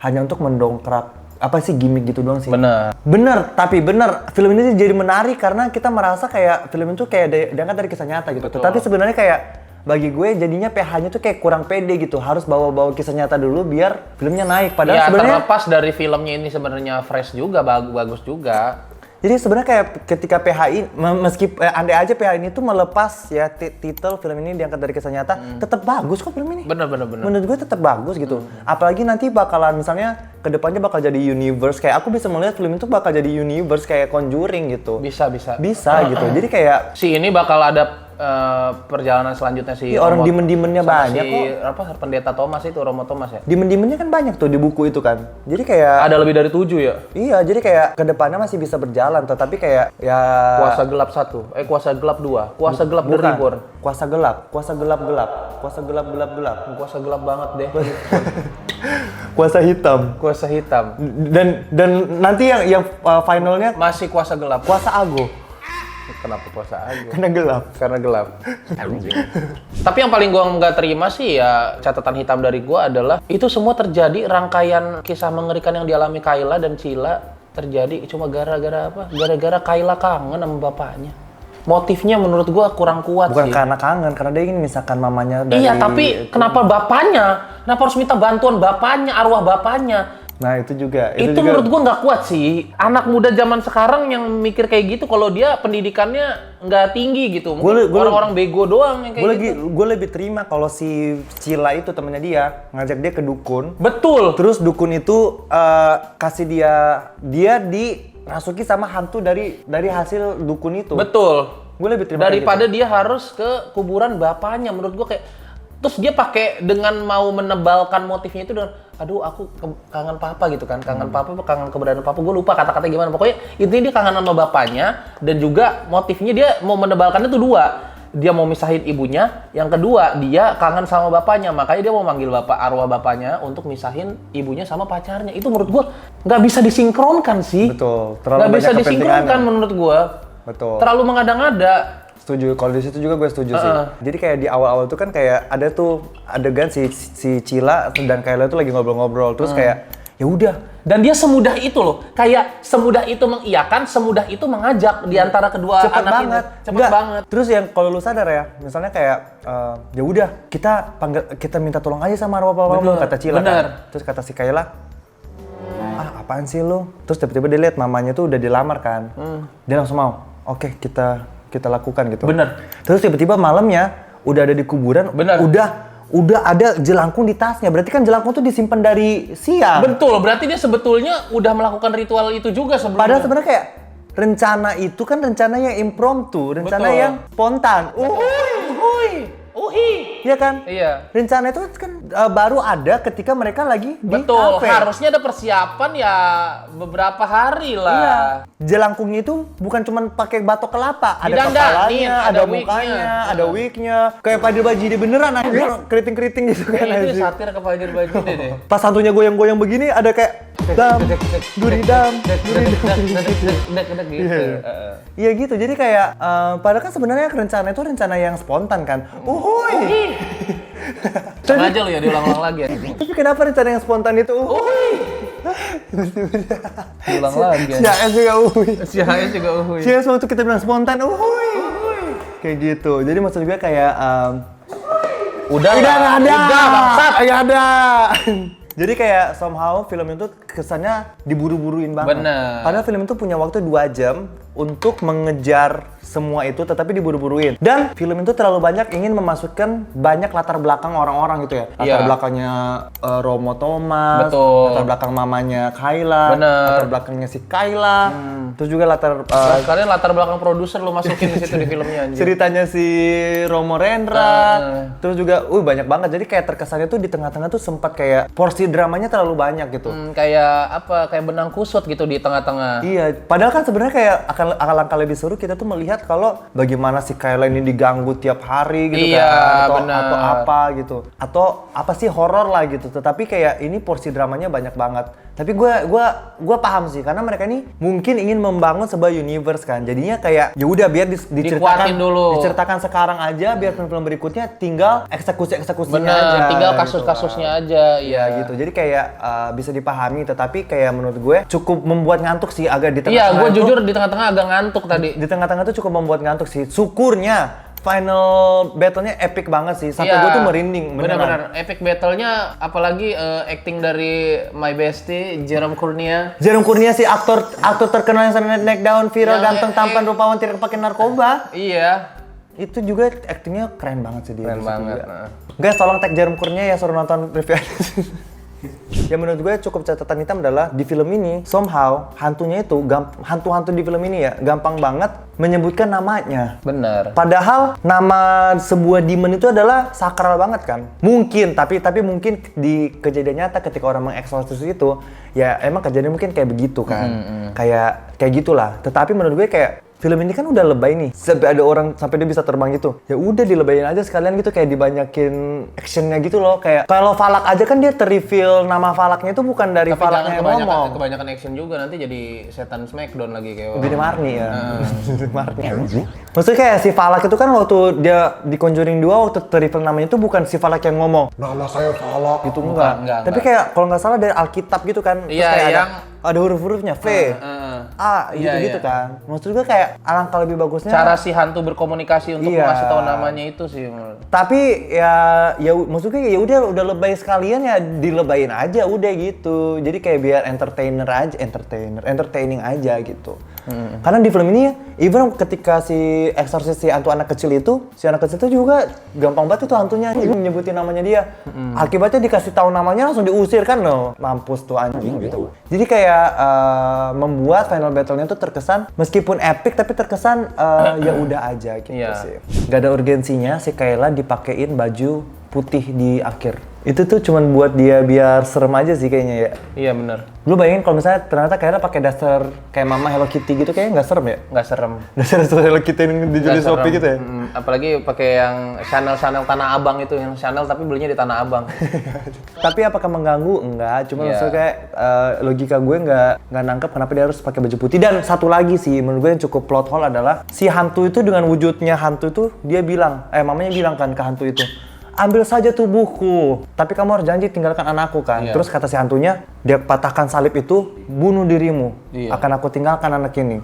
hanya untuk mendongkrak apa sih gimmick gitu doang sih. Bener, tapi bener film ini jadi menarik karena kita merasa kayak film itu kayak diangkat dari kisah nyata gitu. Tapi sebenarnya kayak bagi gue jadinya PH-nya tuh kayak kurang pede gitu. Harus bawa-bawa kisah nyata dulu biar filmnya naik. Padahal Ya sebenarnya terlepas dari filmnya ini sebenarnya fresh juga, bagus juga. jadi sebenarnya kayak ketika PHI, andai aja PHI ini tuh melepas ya titel film ini diangkat dari kisah nyata, tetap bagus kok film ini. Bener. Menurut gue tetap bagus gitu. Apalagi nanti bakalan misalnya kedepannya bakal jadi universe, kayak aku bisa melihat film itu bakal jadi universe kayak Conjuring gitu. Bisa. Bisa gitu. Jadi kayak Si ini bakal ada perjalanan selanjutnya si orang Romo- demon-demonnya sama banyak si, apa pendeta Thomas itu, Romo Thomas ya? demon-demonnya kan banyak tuh di buku itu kan. Jadi kayak Ada lebih dari 7 ya? iya, jadi kayak kedepannya masih bisa berjalan, tetapi kayak ya Kuasa gelap 1, kuasa gelap 2, kuasa gelap The bukan. Reborn. Kuasa gelap, kuasa gelap, kuasa gelap. Kuasa gelap banget deh. Kuasa hitam. Kuasa hitam. Dan nanti yang finalnya Masih kuasa gelap. kuasa ago Kenapa kuasa aja? karena gelap. Karena gelap. Tapi yang paling gua nggak terima sih ya catatan hitam dari gua adalah itu semua terjadi rangkaian kisah mengerikan yang dialami Kayla dan Cila terjadi cuma gara-gara apa? Gara-gara Kayla kangen sama bapaknya. Motifnya menurut gua kurang kuat Bukan sih. karena kangen, karena dia ingin misalkan mamanya dari Iya, tapi kenapa bapaknya? Kenapa harus minta bantuan bapaknya, arwah bapaknya? Nah, itu juga. Itu juga menurut gua nggak kuat sih. Anak muda zaman sekarang yang mikir kayak gitu kalau dia pendidikannya nggak tinggi gitu. Mungkin orang-orang bego doang yang kayak gitu. gue lebih terima kalau si Cila itu temennya dia ngajak dia ke dukun. Betul. Terus dukun itu kasih dia dirasuki sama hantu dari hasil dukun itu. Betul. Gue lebih terima kayak Daripada gitu. dia harus ke kuburan bapaknya, menurut gua kayak terus dia pakai dengan mau menebalkan motifnya itu dengan aduh aku kangen papa gitu kan, kangen papa, kangen keberadaan papa, gue lupa kata-katanya gimana, pokoknya intinya dia kangen sama bapaknya dan juga motifnya dia mau menebalkannya tuh dua, dia mau misahin ibunya, yang kedua dia kangen sama bapaknya, makanya dia mau manggil arwah bapaknya untuk misahin ibunya sama pacarnya. Itu menurut gua nggak bisa disinkronkan sih. Betul. Nggak bisa disinkronkan menurut gua. Betul. Terlalu mengada-ngada. Setuju, kalau di situ juga gue setuju sih. Jadi kayak di awal-awal tuh kan kayak ada tuh adegan si Cila dan Kayla tuh lagi ngobrol-ngobrol, terus kayak ya udah. Dan dia semudah itu loh, kayak semudah itu mengiyakan, semudah itu mengajak di antara kedua Cepet anak banget. ini. Cepet Enggak. banget. Terus yang kalau lu sadar ya, misalnya kayak ya udah kita minta tolong aja sama arwah bapamu, kata Cila. bener. Kan? Terus kata si Kayla, apaan sih lu? Terus tiba-tiba dia lihat mamanya tuh udah dilamar kan. Dia langsung mau, oke kita lakukan gitu. Bener. Terus tiba-tiba malamnya udah ada di kuburan, Bener. udah ada jelangkung di tasnya. Berarti kan jelangkung tuh disimpan dari siang. Betul, berarti dia sebetulnya udah melakukan ritual itu juga sebelumnya. Padahal sebenarnya kayak rencana itu kan rencana yang impromptu, rencana Betul. yang spontan. Iya kan? Iya. Rencana itu kan baru ada ketika mereka lagi di Betul, kafe. harusnya ada persiapan ya beberapa hari lah. Iya. Jelangkungnya itu bukan cuma pakai batok kelapa, ada Didandanin, kepalanya, ada ada wignya. mukanya, ada wignya. Kayak Fadil Bajidi beneran aja keriting-keriting gitu kan. Kayaknya itu anjing. satir ke Fajar Baju deh. Pas santunya goyang-goyang begini ada kayak duridam. Dek gitu. Iya gitu, jadi kayak padahal kan sebenarnya rencana itu rencana yang spontan kan. Uhuy. Sengaja lo ya diulang-ulang lagi ya. Tapi kenapa rencana yang spontan itu uhuy? Diulang lagi ya. Si AS juga uhuy. Si HS juga uhuy. Si AS waktu kita bilang spontan uhuy. Kayak gitu, jadi maksud gue kayak Udah nggak ada. Udah, bangsat. Nggak ada. Jadi kayak somehow film itu kesannya diburu-buruin banget. Bener. Padahal film itu punya waktu 2 jam untuk mengejar semua itu, tetapi diburu-buruin. Dan film itu terlalu banyak ingin memasukkan banyak latar belakang orang-orang gitu ya. Latar Iya. belakangnya Romo Thomas, Betul. latar belakang mamanya Kayla, Bener. latar belakangnya si Kayla, terus juga latar Kalian latar belakang produser lu masukin di situ di filmnya anjir. ceritanya si Romo Rendra, terus juga banyak banget. Jadi kayak terkesannya tuh di tengah-tengah tuh sempat kayak porsi dramanya terlalu banyak gitu. Kayak kayak benang kusut gitu di tengah-tengah. Iya, padahal kan sebenarnya kayak alangkah lebih seru kita tuh melihat kalau bagaimana si Kayla ini diganggu tiap hari gitu Iya, kan, benar. atau apa gitu, atau apa sih horor lah gitu. Tetapi kayak ini porsi dramanya banyak banget. Tapi gue paham sih karena mereka ini mungkin ingin membangun sebuah universe kan. Jadinya kayak ya udah biar diceritakan Dikuatin dulu. diceritakan sekarang aja biar film-film berikutnya tinggal eksekusinya Benar, aja. tinggal gitu kasus-kasusnya kan. aja. Ya gitu. Jadi kayak bisa dipahami tetapi kayak menurut gue cukup membuat ngantuk sih agak di Iya, tengah-tengah. gue itu- jujur di tengah-tengah agak ngantuk tadi. di tengah-tengah tuh cukup membuat ngantuk sih. Syukurnya final battle-nya epic banget sih. Sampai Iya, gue tuh merinding beneran. Benar-benar epic battle-nya, apalagi acting dari my bestie Jerome Kurnia. Jerome Kurnia sih aktor terkenal yang sering naik daun viral, Yang ganteng, tampan, rupawan, tidak pakai narkoba. Iya, Itu juga aktingnya keren banget sih dia. keren di situ banget. juga. Nah. Guys, tolong tag Jerome Kurnia ya, suruh nonton review. Ya menurut gue cukup catatan hitam adalah di film ini somehow hantunya itu hantu-hantu di film ini ya gampang banget menyebutkan namanya. Bener. Padahal nama sebuah demon itu adalah sakral banget kan. Mungkin tapi mungkin di kejadian nyata ketika orang mengeksorsis itu ya emang kejadian mungkin kayak begitu kan. Kayak gitulah. Tetapi menurut gue kayak film ini kan udah lebay nih. Sampai ada orang sampai dia bisa terbang gitu. Ya udah dilebayin aja sekalian gitu kayak dibanyakin actionnya gitu loh. Kayak kalau Falak aja kan dia ter-reveal nama Falaknya itu bukan dari Tapi Falaknya jangan yang ngomong. kebanyakan action juga, nanti jadi setan Smackdown lagi kayak. Bini Marni ya. Marni. Maksudnya kayak si Falak itu kan waktu dia di Conjuring 2 waktu ter-reveal namanya itu bukan si Falak yang ngomong. Nama saya Falak. Gitu enggak. Tapi enggak. kayak kalau nggak salah dari Alkitab gitu kan. Terus Iya, kayak yang- ada huruf-hurufnya V, A gitu-gitu iya. kan. Maksud gue kayak alangkah lebih bagusnya. Cara si hantu berkomunikasi untuk Iya. ngasih tahu namanya itu sih. Tapi ya maksudnya ya udah lebay sekalian ya dilebayin aja udah gitu. Jadi kayak biar entertaining aja gitu. Karena di film ini ya, even ketika si eksorsis si hantu anak kecil itu, si anak kecil itu juga gampang banget itu hantunya nyebutin namanya dia. Akibatnya dikasih tahu namanya langsung diusir kan loh. Mampus tuh anjing gitu. Jadi kayak membuat final battle-nya tuh terkesan meskipun epic tapi terkesan ya udah aja gitu Iya. sih. Gak ada urgensinya si Kayla dipakein baju putih di akhir. Itu tuh cuman buat dia biar serem aja sih kayaknya ya. Iya bener. Lu bayangin kalau misalnya ternyata Kayla pakai dasar kayak Mama Hello Kitty gitu kayaknya nggak serem ya? Nggak serem. Dasar Hello Kitty yang dijual di Nggak Shopee serem. gitu ya? Apalagi pakai yang Chanel Tanah Abang itu, yang Chanel tapi belinya di Tanah Abang. Tapi apakah mengganggu? Enggak, cuma Iya. maksudnya kayak logika gue nggak nangkep kenapa dia harus pakai baju putih. Dan satu lagi sih menurut gue yang cukup plot hole adalah si hantu itu dengan wujudnya hantu itu dia bilang, mamanya bilang kan ke hantu itu, ambil saja tubuhku, tapi kamu harus janji tinggalkan anakku kan. Iya. Terus kata si hantunya, dia patahkan salib itu, bunuh dirimu, Iya. akan aku tinggalkan anak ini.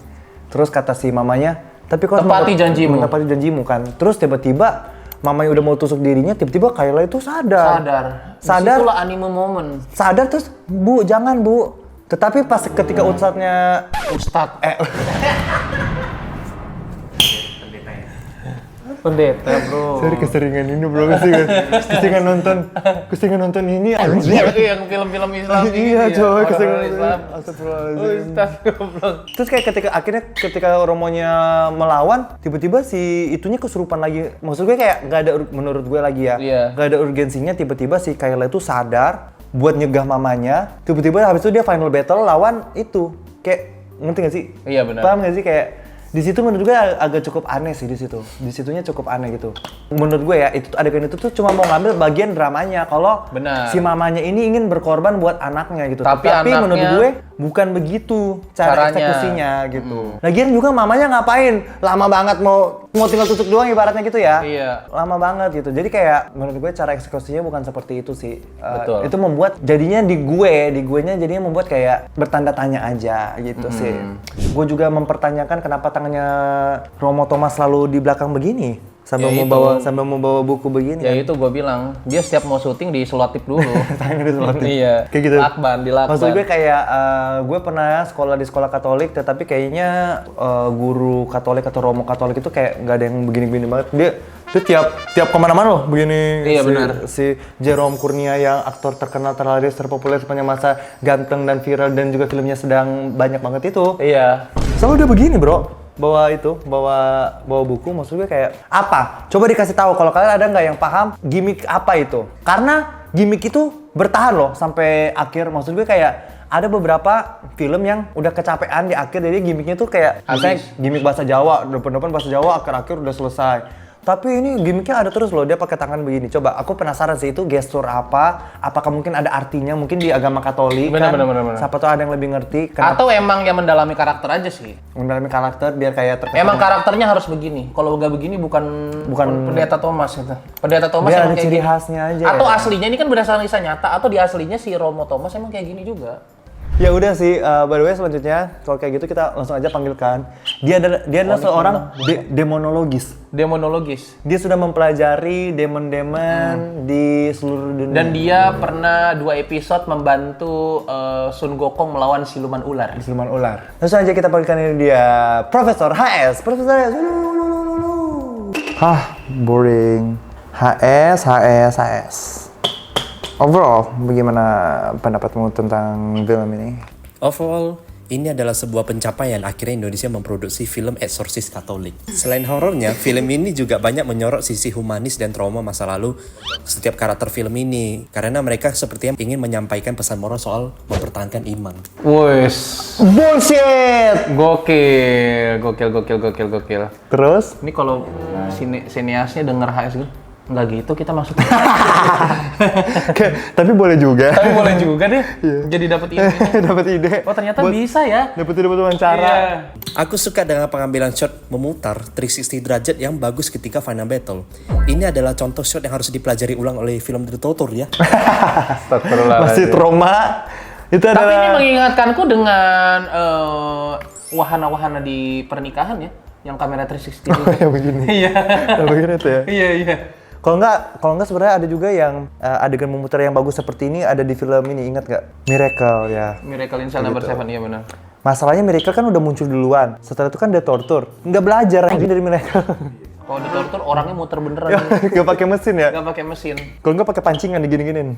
Terus kata si mamanya, tapi kau harus Tepati janjimu. Tepati janjimu kan. Terus tiba-tiba mamanya udah mau tusuk dirinya, tiba-tiba Kayla itu sadar. Sadar. Disitulah anime moment. Sadar terus, Bu, jangan Bu. Tetapi pas ketika ustadznya Ustadz. Pendeta bro. Sorry keseringan ini bro, keseringan nonton ini Yang film-film Islam ini. Iya coy, orang-orang keseringan Islam. Astagfirullahaladzim. Ustadz goblok. Terus kayak ketika Romonya melawan, tiba-tiba si itunya kesurupan lagi. Maksud gue kayak nggak ada menurut gue lagi ya, Iya. nggak ada urgensinya. Tiba-tiba si Kayla itu sadar buat nyegah mamanya. Tiba-tiba habis itu dia final battle lawan itu. Kayak ngerti nggak sih? Iya, benar. Paham nggak sih kayak di situ menurut gue agak cukup aneh sih di situ. Di situnya cukup aneh gitu. Menurut gue ya itu adegan itu tuh cuma mau ngambil bagian dramanya kalau Benar. si mamanya ini ingin berkorban buat anaknya gitu. Tapi menurut anaknya- gue bukan begitu cara Caranya. eksekusinya gitu. Lagian juga mamanya ngapain? Lama banget mau tinggal tusuk doang ibaratnya gitu ya. Iya. Lama banget gitu. Jadi kayak menurut gue cara eksekusinya bukan seperti itu sih. Betul. Itu membuat jadinya di guenya jadinya membuat kayak bertanda tanya aja gitu sih. Gue juga mempertanyakan kenapa tangannya Romo Thomas selalu di belakang begini sambil Ya mau bawa buku begini. Ya itu gue bilang, dia setiap mau syuting diselotip dulu. Tangannya diselotip. Iya. Kayak gitu. Dilakban. Maksud gue kayak gue pernah sekolah di sekolah Katolik, tetapi kayaknya guru Katolik atau Romo Katolik itu kayak nggak ada yang begini-begini banget. Dia tiap kemana-mana loh begini. Iya, benar. Si Jerome Kurnia yang aktor terkenal, terlaris, terpopuler sepanjang masa, ganteng dan viral dan juga filmnya sedang banyak banget itu. Iya. Selalu dia begini bro. Bawa buku, maksud gue kayak apa? Coba dikasih tahu kalau kalian ada nggak yang paham gimmick apa itu? Karena gimmick itu bertahan loh sampai akhir. Maksud gue kayak ada beberapa film yang udah kecapean di akhir, jadi gimmicknya tuh kayak misalnya gimmick bahasa Jawa, depan-depan bahasa Jawa, akhir-akhir udah selesai. Tapi ini gimmicknya ada terus loh, dia pakai tangan begini. Coba, aku penasaran sih itu gestur apa? Apakah mungkin ada artinya? Mungkin di agama Katolik Bener. Siapa tahu ada yang lebih ngerti. Atau emang yang mendalami karakter aja sih. Mendalami karakter biar kayak terkesan. Emang karakternya harus begini. Kalau nggak begini bukan Pendeta Thomas gitu. Pendeta Thomas Biar emang ada kayak ciri gini. khasnya aja. Atau ya. aslinya ini kan berdasarkan kisah nyata, atau di aslinya si Romo Thomas emang kayak gini juga. Ya udah sih, by the way selanjutnya kalau kayak gitu kita langsung aja panggilkan. Dia adalah seorang demonologis. Demonologis. Dia sudah mempelajari demon-demon di seluruh dunia. Dan dia pernah 2 episode membantu Sun Gokong melawan siluman ular. siluman ular. Langsung aja kita panggilkan ini dia, Profesor HS. Profesor HS. Hah, boring. HS. Overall, bagaimana pendapatmu tentang film ini? Overall, ini adalah sebuah pencapaian akhirnya Indonesia memproduksi film eksorsis Katolik. Selain horornya, film ini juga banyak menyorot sisi humanis dan trauma masa lalu setiap karakter film ini. Karena mereka sepertinya ingin menyampaikan pesan moral soal mempertahankan iman. Wes, Bullshit! gokil. Terus? Ini kalau siniasnya denger HS gitu, nggak gitu kita masuk. Tapi boleh juga. Tapi boleh juga deh. Jadi dapat ide. Dapat ide. Oh ternyata bisa ya. Dapat ide buat wawancara. Iya. Aku suka dengan pengambilan shot memutar 360 derajat yang bagus ketika final battle. Ini adalah contoh shot yang harus dipelajari ulang oleh film The Totor ya. Masih trauma. Itu Tapi adalah... ini mengingatkanku dengan wahana-wahana di pernikahan ya, yang kamera 360 itu. yang begini. Iya. Yang begini tuh ya. Iya. Kalau nggak sebenarnya ada juga yang adegan memutar yang bagus seperti ini ada di film ini, ingat nggak? Miracle ya. Miracle in Cell Number 7, iya benar. Masalahnya Miracle kan udah muncul duluan. Setelah itu kan The Torture. Nggak belajar lagi dari Miracle. Kalau di Torture orangnya muter beneran. Nggak pakai mesin ya? Nggak pakai mesin. Kalau nggak pakai pancingan digini-ginin.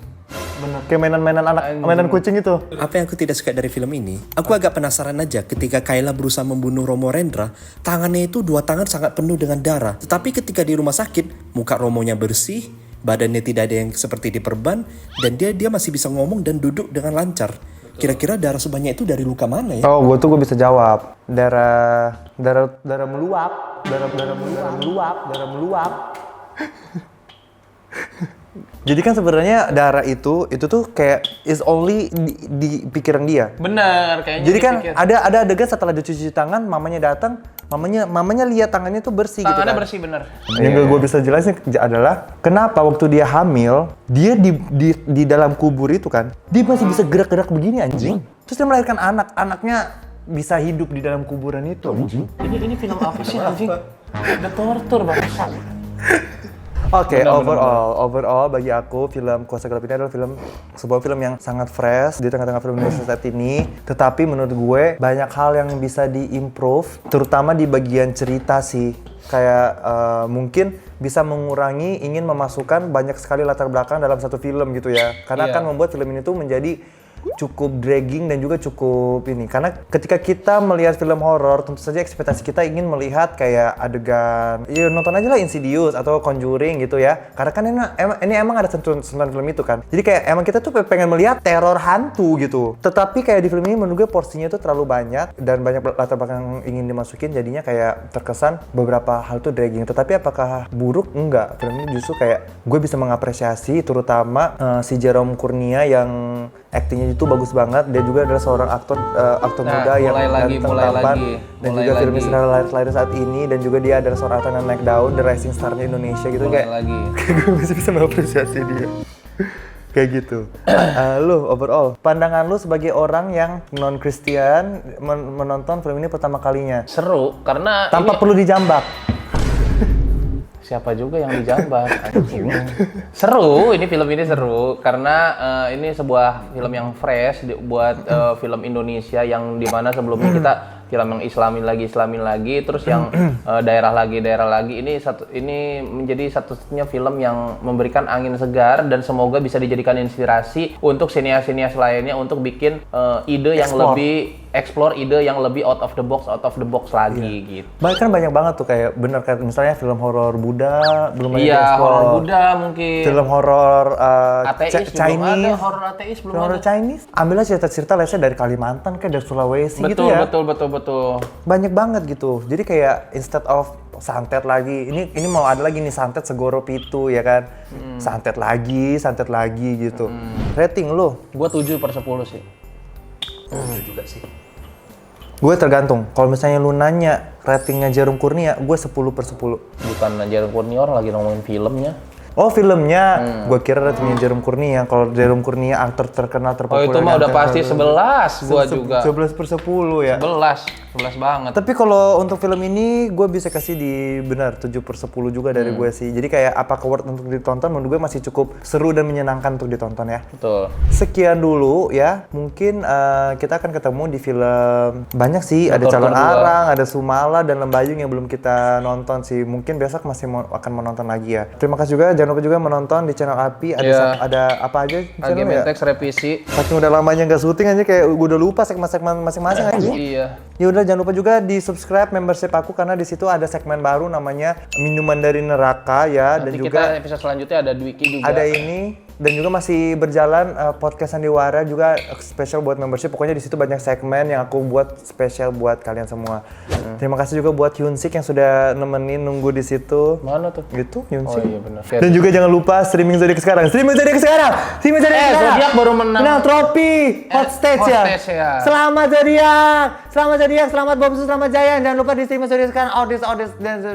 Bener. Kayak mainan anak, mainan kucing itu. Apa yang aku tidak suka dari film ini, aku agak penasaran aja ketika Kayla berusaha membunuh Romo Rendra, tangannya itu 2 tangan sangat penuh dengan darah. Tetapi ketika di rumah sakit, muka Romonya bersih, badannya tidak ada yang seperti diperban, dan dia masih bisa ngomong dan duduk dengan lancar. Kira-kira darah sebanyak itu dari luka mana ya? Oh, gue bisa jawab. Darah meluap. Darah meluap. Jadi kan sebenarnya darah itu tuh kayak is only di pikiran dia. Bener, kayaknya. Jadi kan dipikir. ada adegan setelah dia cuci tangan, mamanya datang, mamanya lihat tangannya tuh bersih gitu Tangannya kan. bersih bener. Yang gue bisa jelasin adalah kenapa waktu dia hamil, dia di dalam kubur itu kan, dia masih bisa gerak-gerak begini anjing. Terus dia melahirkan anaknya bisa hidup di dalam kuburan itu. Ini film apa sih anjing? The Torture bangsa. Oke, overall bagi aku film Kuasa Gelap ini adalah sebuah film yang sangat fresh di tengah-tengah film Indonesia saat ini. Tetapi menurut gue banyak hal yang bisa diimprove, terutama di bagian cerita sih. Kayak mungkin bisa mengurangi ingin memasukkan banyak sekali latar belakang dalam satu film gitu ya. Karena Iya. kan membuat film ini tuh menjadi cukup dragging dan juga cukup ini. Karena ketika kita melihat film horor, tentu saja ekspektasi kita ingin melihat kayak adegan, ya nonton aja lah Insidious atau Conjuring gitu ya. Karena kan ini emang ada sentuhan film itu kan. Jadi kayak emang kita tuh pengen melihat teror hantu gitu. Tetapi kayak di film ini menurut gue porsinya tuh terlalu banyak dan banyak latar belakang yang ingin dimasukin, jadinya kayak terkesan beberapa hal tuh dragging. Tetapi apakah buruk? Enggak. Film ini justru kayak gue bisa mengapresiasi terutama si Jerome Kurnia yang aktingnya itu bagus banget. Dia juga adalah seorang aktor muda yang ganteng, tampan, dan juga filmnya sedang lahir saat ini, dan juga dia adalah seorang aktor yang naik daun, the rising star-nya Indonesia gitu. Kayak gue masih bisa mengapresiasi dia. Kayak gitu. Lu overall, pandangan lu sebagai orang yang non-Christian menonton film ini pertama kalinya Seru karena tanpa perlu dijambak. Siapa juga yang dijambak? Seru, film ini seru karena ini sebuah film yang fresh buat film Indonesia yang dimana sebelumnya kita film yang islamin lagi, terus yang daerah lagi. Ini menjadi satu-satunya film yang memberikan angin segar dan semoga bisa dijadikan inspirasi untuk sinias-sinias lainnya untuk bikin ide yang lebih explore ide yang lebih out of the box lagi gitu. Bahkan banyak banget tuh kayak bener kayak misalnya film horor Buddha belum banyak Iya, di-explore. horor Buddha mungkin. Film horor ateis belum Chinese. ada, horor ateis belum Film horor ada. Chinese. Ambillah cerita-cerita lesnya dari Kalimantan kayak dari Sulawesi gitu Betul, ya. betul. Banyak banget gitu. Jadi kayak instead of santet lagi, ini mau ada lagi nih santet segoro pitu ya kan. Santet lagi gitu. Rating lu? Gua 7/10 sih. Gue tergantung. Kalau misalnya lu nanya ratingnya Jarum Kurnia, gue 10/10. Bukan Jarum Kurnia, orang lagi ngomongin filmnya. Oh filmnya, gue kira ratingnya Jarum Kurnia. Kalau Jarum Kurnia aktor terkenal Oh terpopuler. itu mah udah pasti 11 gua juga. 11/10 ya. 11 banget. Tapi kalau untuk film ini gue bisa kasih di benar 7/10 juga dari gue sih. Jadi kayak apakah worth untuk ditonton? Menurut gue masih cukup seru dan menyenangkan untuk ditonton ya. Betul. Sekian dulu ya. Mungkin kita akan ketemu di film banyak sih. Ada Dokter Calon Berdua. Arang, ada Sumala dan Lembayung yang belum kita nonton sih. Mungkin besok masih akan menonton lagi ya. Terima kasih juga. Jangan lupa juga menonton di channel API. Iya. Ada apa aja channelnya ya? Mentex revisi. Saking udah lamanya nggak syuting aja kayak gue udah lupa segmen-segmen masing-masing aja. Iya. Ya udah jangan lupa juga di subscribe membership aku karena di situ ada segmen baru namanya Minuman dari Neraka ya. Dan Nanti juga kita episode selanjutnya ada Dwiki juga. ada ini dan juga masih berjalan podcast Sandiwara juga spesial buat membership. Pokoknya di situ banyak segmen yang aku buat spesial buat kalian semua. Terima kasih juga buat Hyunsik yang sudah nemenin nunggu di situ. Mana tuh? Gitu Oh Hyunsik. iya benar. Dan juga jangan lupa streaming Zodiac sekarang. Streaming Zodiac sekarang. Streaming Zodiac sekarang. Zodiac baru menang. trofi hot stage ya. Selamat Zodiac. Selamat Bobsu, selamat Jaya. Jangan lupa di streaming Zodiac sekarang. Odes dan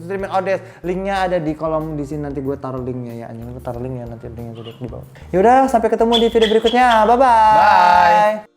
streaming Odes. Linknya ada di kolom di sini, nanti gue taruh linknya ya. Jangan lupa taruh linknya nanti linknya Zodiac di bawah. Yaudah sampai ketemu di video berikutnya. Bye.